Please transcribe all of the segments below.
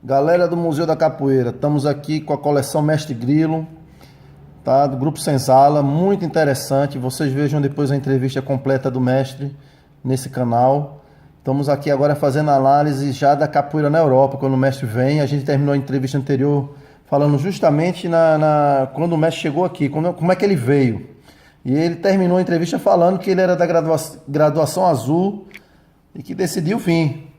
Galera do Museu da Capoeira, estamos aqui com a coleção Mestre Grilo, tá? Do Grupo Senzala, muito interessante. Vocês vejam depois a entrevista completa do mestre nesse canal. Estamos aqui agora fazendo análise já da capoeira na Europa, quando o mestre vem. A gente terminou a entrevista anterior falando justamente quando o mestre chegou aqui, como é que ele veio. E ele terminou a entrevista falando que ele era da graduação azul e que decidiu vir.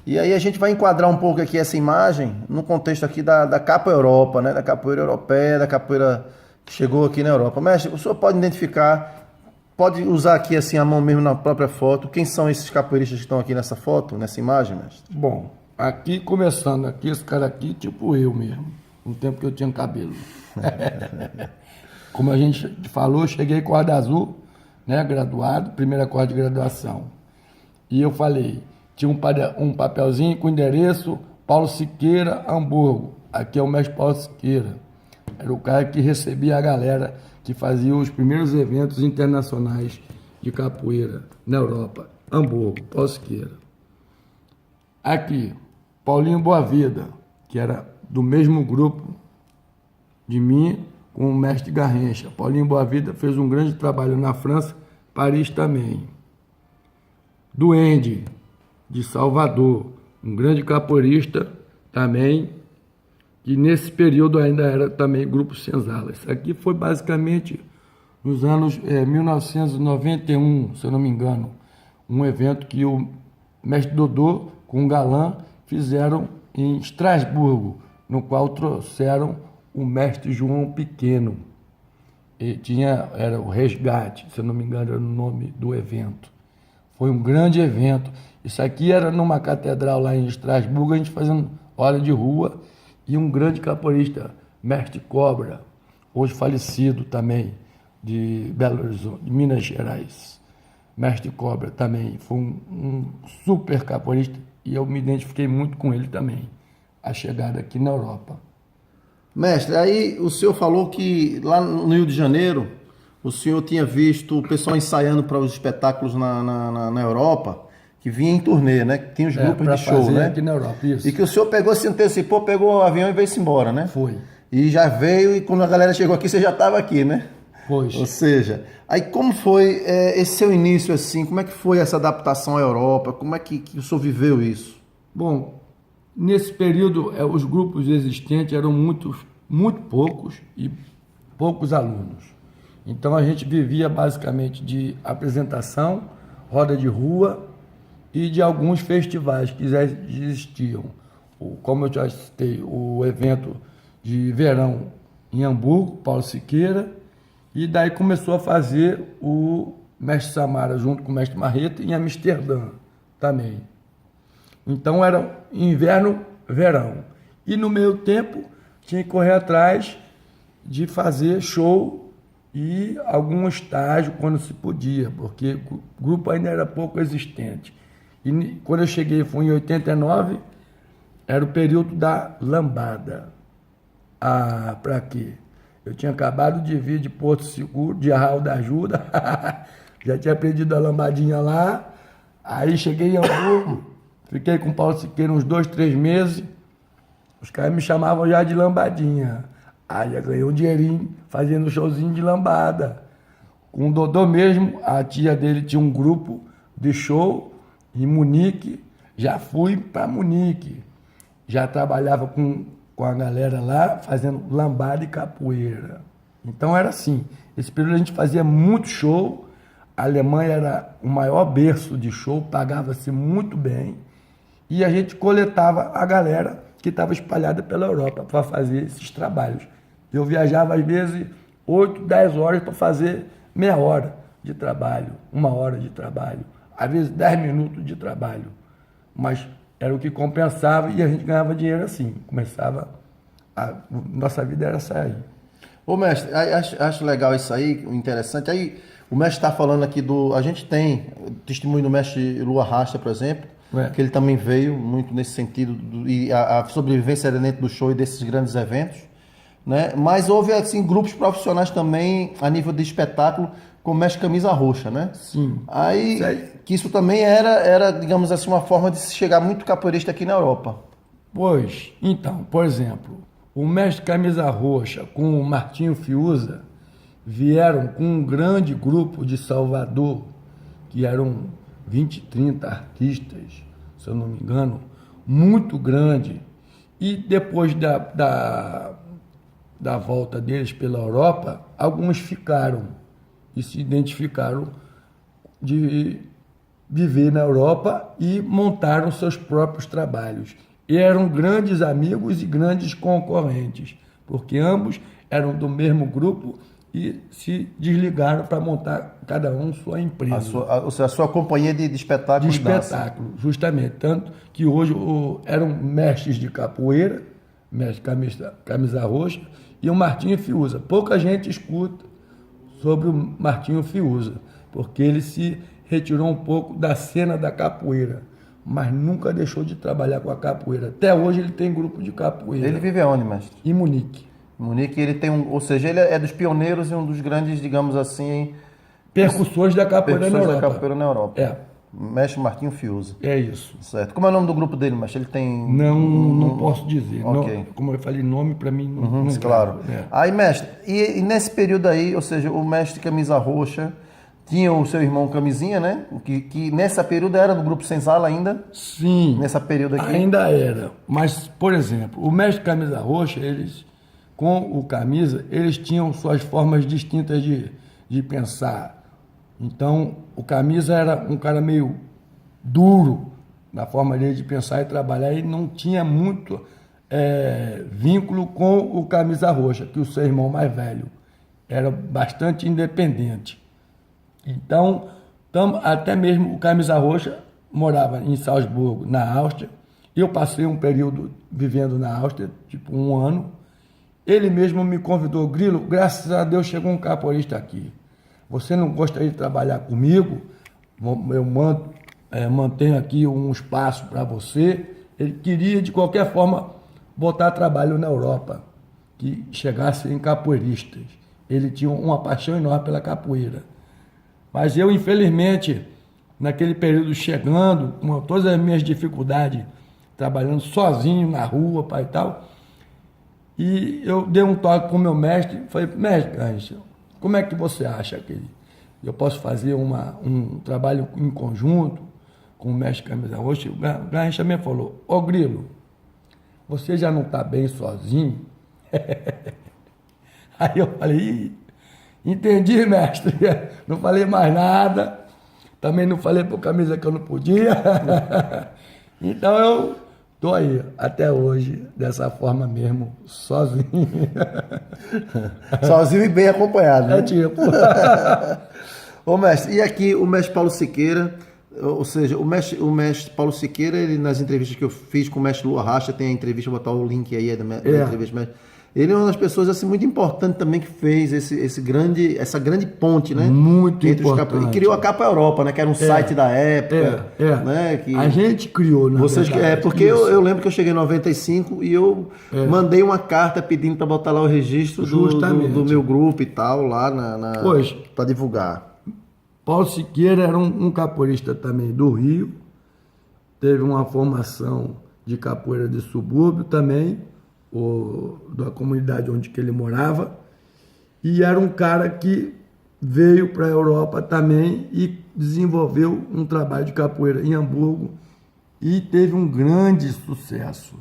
E aí a gente vai enquadrar um pouco aqui essa imagem no contexto aqui da Capo Europa, né? Da capoeira europeia, da capoeira que chegou aqui na Europa. Mestre, o senhor pode identificar, pode usar aqui assim a mão mesmo na própria foto, quem são esses capoeiristas que estão aqui nessa foto, nessa imagem, mestre? Bom, aqui começando aqui, esse cara aqui, tipo eu mesmo, no tempo que eu tinha cabelo. Como a gente falou, eu cheguei com corda azul, né, graduado, primeira corda de graduação. E eu falei, tinha um papelzinho com endereço, Paulo Siqueira, Hamburgo. Aqui é o mestre Paulo Siqueira. Era o cara que recebia a galera que fazia os primeiros eventos internacionais de capoeira na Europa. Hamburgo, Paulo Siqueira. Aqui, Paulinho Boavida, que era do mesmo grupo de mim, com o mestre Garrincha. Paulinho Boavida fez um grande trabalho na França, Paris também. Duende, de Salvador, um grande capoeirista também, que nesse período ainda era também Grupo Senzala. Isso aqui foi basicamente nos anos 1991, se eu não me engano, um evento que o mestre Dodô com o Galã fizeram em Estrasburgo, no qual trouxeram o mestre João Pequeno. E era o Resgate, se eu não me engano, era o nome do evento. Foi um grande evento. Isso aqui era numa catedral lá em Estrasburgo, a gente fazendo hora de rua, e um grande capoeirista, mestre Cobra, hoje falecido também, de Belo Horizonte, de Minas Gerais. Mestre Cobra também, foi um super capoeirista, e eu me identifiquei muito com ele também, a chegada aqui na Europa. Mestre, aí o senhor falou que lá no Rio de Janeiro, o senhor tinha visto o pessoal ensaiando para os espetáculos na Europa, que vinha em turnê, né? Que tinha os grupos de show, né? Aqui na Europa, isso. E que o senhor pegou, se antecipou, pegou o avião e veio-se embora, né? Foi. E já veio, e quando a galera chegou aqui, você já estava aqui, né? Foi. Ou seja, aí como foi esse seu início assim? Como é que foi essa adaptação à Europa? Como é que o senhor viveu isso? Bom, nesse período, os grupos existentes eram muito poucos e poucos alunos. Então, a gente vivia basicamente de apresentação, roda de rua e de alguns festivais que já existiam. Como eu já citei, o evento de verão em Hamburgo, Paulo Siqueira, e daí começou a fazer o mestre Samara junto com o mestre Marreta em Amsterdã também. Então, era inverno, verão. E no meio tempo, tinha que correr atrás de fazer show e algum estágio quando se podia, porque o grupo ainda era pouco existente. E quando eu cheguei, foi em 89, era o período da lambada. Ah, para quê? Eu tinha acabado de vir de Porto Seguro, de Arraial da Ajuda, já tinha aprendido a lambadinha lá, aí cheguei em Hamburgo, fiquei com o Paulo Siqueira uns 2, 3 meses, os caras me chamavam já de lambadinha. Aí já ganhei um dinheirinho fazendo showzinho de lambada. Com o Dodô mesmo, a tia dele tinha um grupo de show em Munique. Já fui para Munique. Já trabalhava com a galera lá, fazendo lambada e capoeira. Então era assim. Esse período a gente fazia muito show. A Alemanha era o maior berço de show, pagava-se muito bem. E a gente coletava a galera que estava espalhada pela Europa para fazer esses trabalhos. Eu viajava às vezes 8, 10 horas para fazer meia hora de trabalho, 1 hora de trabalho, às vezes 10 minutos de trabalho. Mas era o que compensava e a gente ganhava dinheiro assim. Nossa vida era essa aí. Ô mestre, acho legal isso aí, interessante. Aí o mestre está falando aqui a gente tem o testemunho do mestre Lua Rasta, por exemplo, que ele também veio muito nesse sentido, e a sobrevivência era dentro do show e desses grandes eventos, né? Mas houve assim grupos profissionais também a nível de espetáculo, como o mestre Camisa Roxa, né? Sim. Que isso também era, digamos assim, uma forma de se chegar muito capoeirista aqui na Europa. Pois, então, por exemplo, o mestre Camisa Roxa com o Martinho Fiuza vieram com um grande grupo de Salvador, que eram 20, 30 artistas, se eu não me engano, muito grande. E depois da volta deles pela Europa, alguns ficaram e se identificaram de viver na Europa e montaram seus próprios trabalhos. E eram grandes amigos e grandes concorrentes, porque ambos eram do mesmo grupo e se desligaram para montar cada um sua empresa. Ou seja, a sua companhia de espetáculo De espetáculo, justamente. Tanto que hoje eram mestres de capoeira, mestre camisa roxa, e o Martinho Fiuza. Pouca gente escuta sobre o Martinho Fiuza, porque ele se retirou um pouco da cena da capoeira, mas nunca deixou de trabalhar com a capoeira. Até hoje ele tem grupo de capoeira. Ele vive aonde, mestre? Em Munique. Munique, ele tem ou seja, ele é dos pioneiros e um dos grandes, digamos assim, Percussores da capoeira na Europa. da capoeira na Europa. É. Mestre Martinho Fiuza. É isso. Certo. Como é o nome do grupo dele, mestre? Ele tem... Não posso dizer. Ok. Não, como eu falei, nome para mim não claro. É. Aí, mestre, e nesse período aí, ou seja, o mestre Camisa Roxa tinha o seu irmão Camisinha, né? Que nessa período era do grupo Senzala ainda? Sim. Nessa período aqui? Ainda era. Mas, por exemplo, o mestre Camisa Roxa, eles, com o Camisa, eles tinham suas formas distintas de pensar. Então, o Camisa era um cara meio duro na forma dele de pensar e trabalhar. Ele não tinha muito vínculo com o Camisa Roxa, que o seu irmão mais velho era bastante independente. Então, até mesmo o Camisa Roxa morava em Salzburgo, na Áustria. Eu passei um período vivendo na Áustria, tipo 1 ano. Ele mesmo me convidou, Grilo, graças a Deus chegou um capoeirista aqui. Você não gostaria de trabalhar comigo? Eu mantenho aqui um espaço para você. Ele queria, de qualquer forma, botar trabalho na Europa, que chegasse em capoeiristas. Ele tinha uma paixão enorme pela capoeira. Mas eu, infelizmente, naquele período chegando, com todas as minhas dificuldades, trabalhando sozinho na rua, pai e tal, e eu dei um toque com o meu mestre, falei, mestre Garrincha, como é que você acha que eu posso fazer um trabalho em conjunto com o mestre Camisa Roxa? O Garrincha me falou, ô Grilo, você já não está bem sozinho? Aí eu falei, entendi, mestre, não falei mais nada, também não falei pro Camisa que eu não podia, então eu estou aí, até hoje, dessa forma mesmo, sozinho. Sozinho e bem acompanhado, né? É tipo. Ô mestre, e aqui o mestre Paulo Siqueira, ou seja, o mestre Paulo Siqueira, ele, nas entrevistas que eu fiz com o mestre Lua Racha, tem a entrevista, vou botar o link aí da entrevista, mestre. Ele é uma das pessoas assim, muito importante também que fez essa grande ponte, né? Muito entre importante. E criou a Capa Europa, né? Que era um site da época. Né? Que a gente criou, na verdade. Porque eu lembro que eu cheguei em 95 e eu mandei uma carta pedindo para botar lá o registro do meu grupo e tal, lá para divulgar. Paulo Siqueira era um capoeirista também do Rio, teve uma formação de capoeira de subúrbio também, da comunidade onde que ele morava, e era um cara que veio para a Europa também e desenvolveu um trabalho de capoeira em Hamburgo e teve um grande sucesso.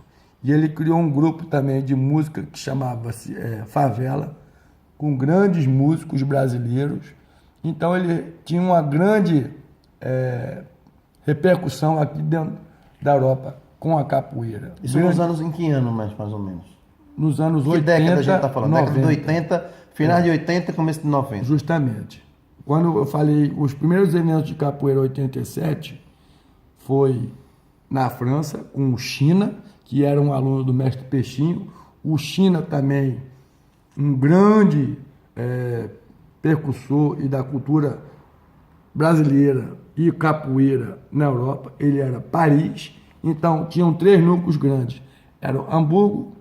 E ele criou um grupo também de música que chamava-se Favela, com grandes músicos brasileiros. Então ele tinha uma grande repercussão aqui dentro da Europa com a capoeira. Isso nos anos em que ano, mais ou menos? Nos anos 80, que década a gente está falando? 90. Década de 80, finais de 80 começo de 90. Justamente. Quando eu falei, os primeiros eventos de capoeira 87 foi na França, com o China, que era um aluno do mestre Peixinho. O China também, um grande percussor e da cultura brasileira e capoeira na Europa. Ele era Paris. Então, tinham 3 núcleos grandes. Eram Hamburgo,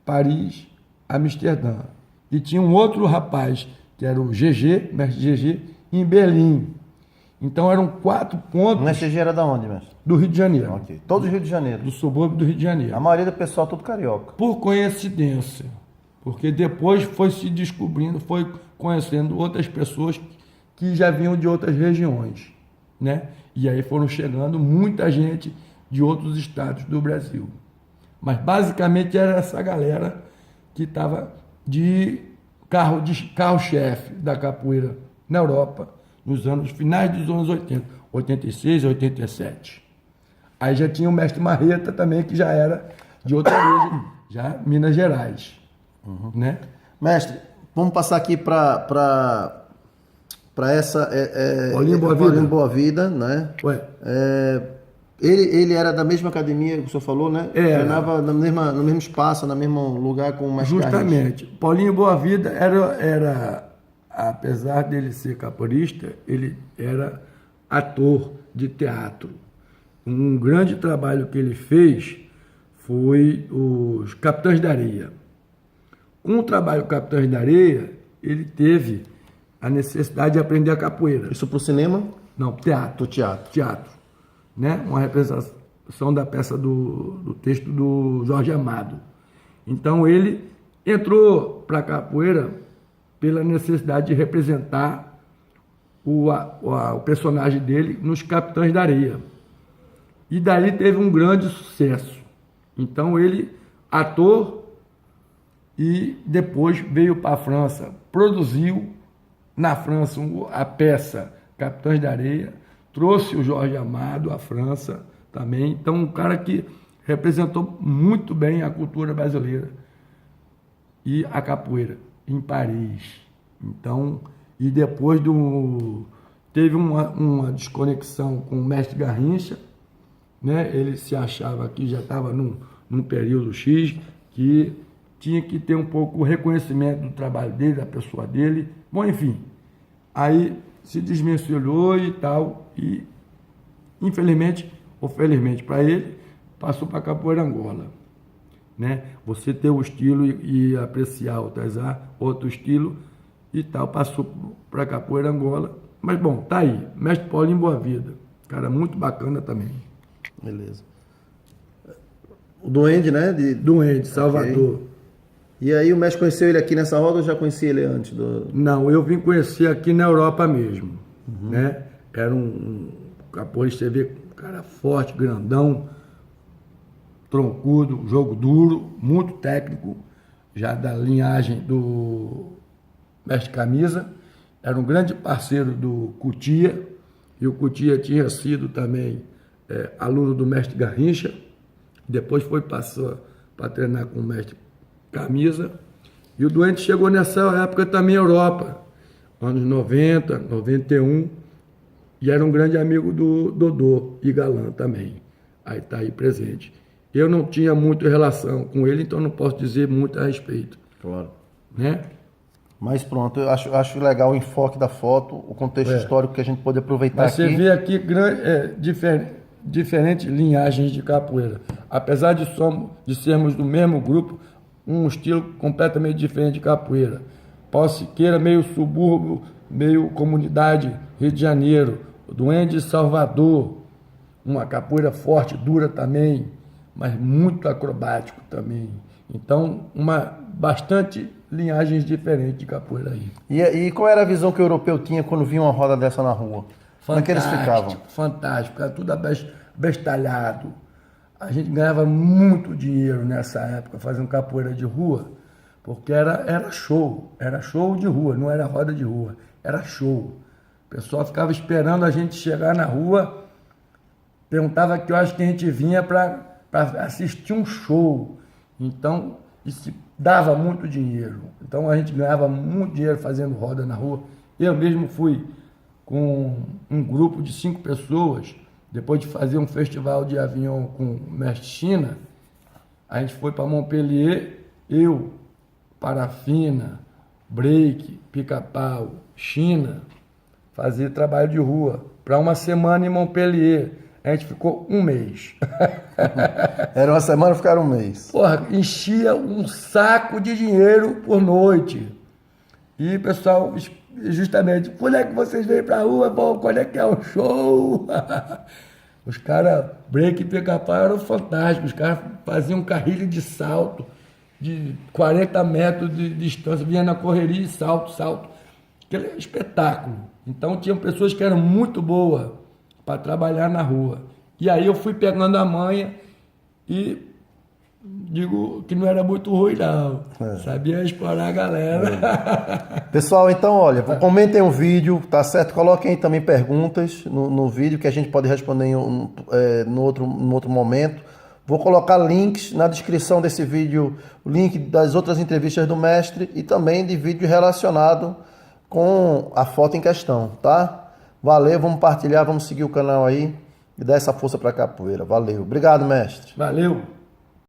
Paris, Amsterdã. E tinha um outro rapaz, que era o GG, mestre GG, em Berlim. Então eram 4 O pontos MSG era da onde, mestre? do Rio de Janeiro, Ok. Todo Rio de Janeiro. do subúrbio do Rio de Janeiro. A maioria do pessoal tudo carioca. Por coincidência, porque depois foi se descobrindo, foi conhecendo outras pessoas que já vinham de outras regiões, né? E aí foram chegando muita gente de outros estados do Brasil. Mas basicamente era essa galera que estava de carro-chefe da capoeira na Europa, nos finais dos anos 80, 86, 87. Aí já tinha o mestre Marreta também, que já era de outra origem, já Minas Gerais, né? Mestre, vamos passar aqui para essa... Paulinho Boa Vida. Paulinho Boa Vida, né? Ué, Ele era da mesma academia que o senhor falou, né? Era. Treinava no mesmo espaço, no mesmo lugar com o mestre Garrincha. justamente. Paulinho Boa Vida era, apesar dele ser capoeirista, ele era ator de teatro. Um grande trabalho que ele fez foi os Capitães da Areia. Com o trabalho Capitães da Areia, ele teve a necessidade de aprender a capoeira. Isso pro cinema? Não, teatro. Do teatro. Teatro, né? Uma representação da peça do texto do Jorge Amado. Então ele entrou para a capoeira pela necessidade de representar o personagem dele nos Capitães da Areia. E dali teve um grande sucesso. Então ele, ator, e depois veio para a França, produziu na França a peça Capitães da Areia, trouxe o Jorge Amado à França também. Então, um cara que representou muito bem a cultura brasileira e a capoeira em Paris. Então, e depois teve uma desconexão com o mestre Garrincha, né? Ele se achava que já estava num período X, que tinha que ter um pouco o reconhecimento do trabalho dele, da pessoa dele. Bom, enfim, aí se desvencilhou e tal, e infelizmente ou felizmente para ele, passou para a capoeira Angola, né? Você ter o estilo e apreciar outro estilo e tal, passou para a capoeira Angola. Mas bom, tá aí, mestre Paulinho Boa Vida, cara muito bacana também. Beleza. O Duende, né? Duende, Salvador. Okay. E aí o mestre conheceu ele aqui nessa roda ou já conhecia ele antes? Não, eu vim conhecer aqui na Europa mesmo, né? Era um capoeirista, você vê, um cara forte, grandão, troncudo, jogo duro, muito técnico, já da linhagem do mestre Camisa. Era um grande parceiro do Cutia, e o Cutia tinha sido também aluno do mestre Garrincha, depois passou para treinar com o mestre Camisa, e o Duende chegou nessa época também à Europa, anos 90, 91, e era um grande amigo do Dodô e Galã também, aí está aí presente. Eu não tinha muita relação com ele, então não posso dizer muito a respeito. Claro. Né? Mas pronto, eu acho legal o enfoque da foto, o contexto histórico que a gente pode aproveitar. Mas aqui. Você vê aqui diferentes linhagens de capoeira. Apesar de sermos do mesmo grupo, um estilo completamente diferente de capoeira. Pau Siqueira, meio subúrbio, meio comunidade, Rio de Janeiro. Duende, Salvador, uma capoeira forte, dura também, mas muito acrobático também. Então, bastante linhagens diferentes de capoeira aí. E qual era a visão que o europeu tinha quando via uma roda dessa na rua? Como é que eles ficavam? Fantástico, era tudo abestalhado. A gente ganhava muito dinheiro nessa época fazendo capoeira de rua, porque era show de rua, não era roda de rua, era show. O pessoal ficava esperando a gente chegar na rua, perguntava que horas que a gente vinha para assistir um show. Então, isso dava muito dinheiro. Então, a gente ganhava muito dinheiro fazendo roda na rua. Eu mesmo fui com um grupo de 5 pessoas, depois de fazer um festival de avião com o mestre China, a gente foi para Montpellier, eu, Parafina, Break, Pica-Pau, China, fazer trabalho de rua. Para uma semana em Montpellier, a gente ficou um mês. Era uma semana, ficaram um mês. Porra, enchia um saco de dinheiro por noite. E o pessoal justamente, quando é que vocês vêm pra rua, bom, quando é que é o show? Os caras, break e pica-pau eram fantásticos, os caras faziam carrilho de salto, de 40 metros de distância, vinha na correria e salto. Aquele é espetáculo. Então tinham pessoas que eram muito boas para trabalhar na rua. E aí eu fui pegando a manha e digo que não era muito ruim, não. Sabia explorar a galera. Pessoal, então, olha, comentem o vídeo, tá certo? Coloquem aí também perguntas no vídeo que a gente pode responder no outro momento. Vou colocar links na descrição desse vídeo, o link das outras entrevistas do mestre e também de vídeo relacionado com a foto em questão, tá? Valeu, vamos partilhar, vamos seguir o canal aí e dar essa força para a capoeira. Valeu. Obrigado, mestre. Valeu.